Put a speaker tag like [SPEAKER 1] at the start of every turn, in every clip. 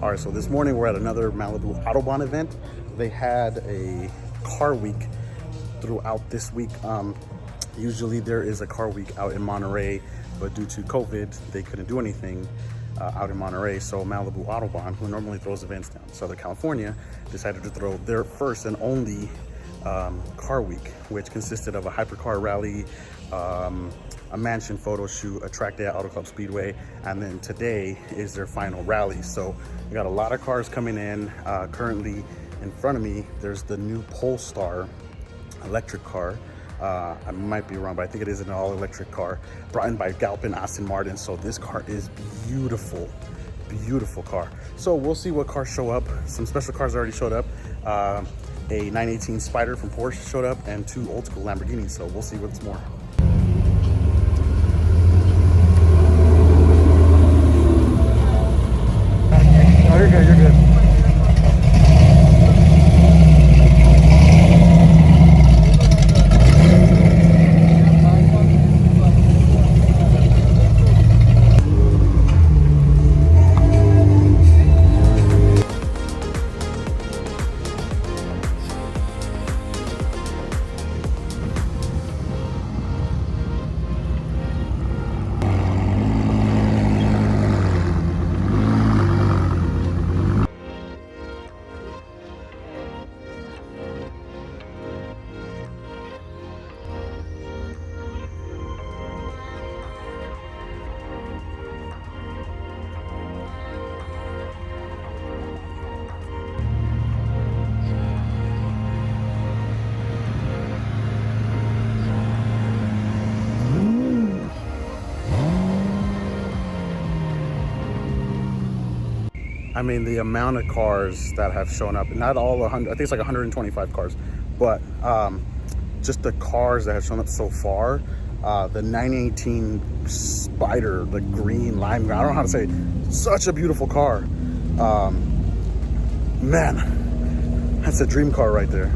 [SPEAKER 1] All right, so this morning we're at another MalibuAutobahn event. They had a car week throughout this week. Usually there is a car week out in Monterey, but due to COVID, they couldn't do anything out in Monterey. So MalibuAutobahn, who normally throws events down in Southern California, decided to throw their first and only car week, which consisted of a hypercar rally, a mansion photo shoot, a track day at Auto Club Speedway, and then today is their final rally. So we got a lot of cars coming in. Currently in front of me, there's the new Polestar electric car. I might be wrong, but I think it is an all-electric car brought in by GALPIN Aston Martin. So this car is beautiful, beautiful car. So we'll see what cars show up. Some special cars already showed up. A 918 Spider from Porsche showed up, and two old school Lamborghinis. So we'll see what's more. Oh, you're good, you're good. I mean, the amount of cars that have shown up, not all 100, I think it's like 125 cars, but just the cars that have shown up so far. The 918 Spider, the green, lime green, I don't know how to say it. Such a beautiful car. Man, that's a dream car right there.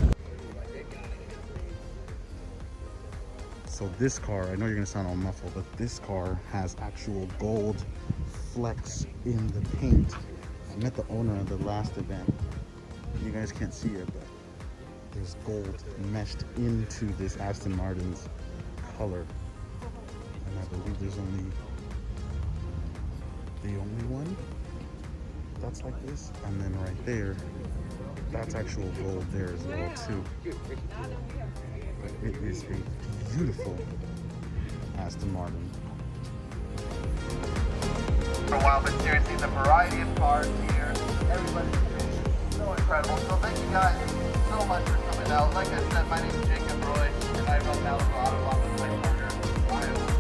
[SPEAKER 1] So this car, I know you're gonna sound all muffled, but this car has actual gold flecks in the paint. I met the owner of the last event. You guys can't see it, but there's gold meshed into this Aston Martin's color. And I believe there's only the only one that's like this. And then right there, that's actual gold there as well too. But it is a beautiful Aston Martin.
[SPEAKER 2] For a while, but seriously, the variety of cars here, everybody's so incredible. So thank you guys so much for coming out. Like I said, my name is Jacob Roy, and I run MalibuAutobahn with my partner, Iowa.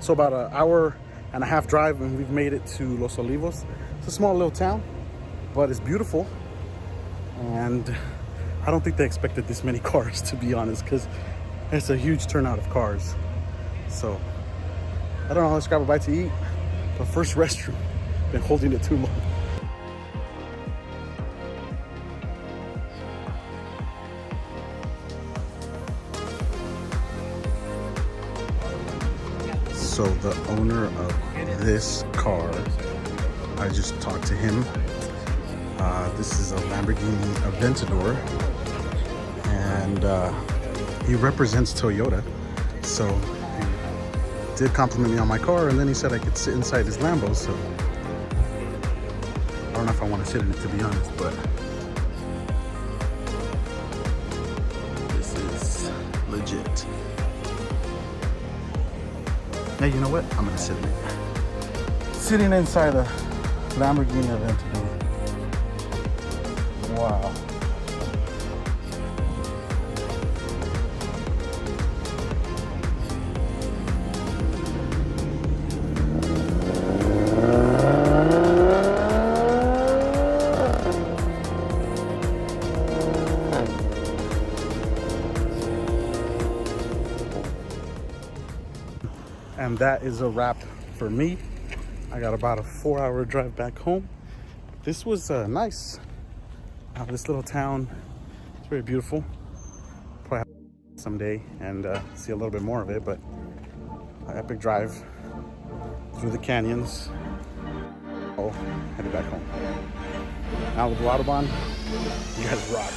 [SPEAKER 1] So about an hour and a half drive and we've made it to Los Olivos. It's a small little town, but it's beautiful. And I don't think they expected this many cars, to be honest, because it's a huge turnout of cars. So I don't know, let's grab a bite to eat. But first restroom, been holding it too long. So the owner of this car, I just talked to him. This is a Lamborghini Aventador, and he represents Toyota. So he did compliment me on my car, and then he said I could sit inside his Lambo. So I don't know if I want to sit in it, to be honest, but this is legit. Hey, you know what? I'm gonna sit in it. Sitting inside a Lamborghini Aventador. Wow. And that is a wrap for me. I got about a 4-hour drive back home. This was nice. This little town, it's very beautiful. Probably have someday and see a little bit more of it, but an epic drive through the canyons. Oh, headed back home. MalibuAutobahn, you guys rock.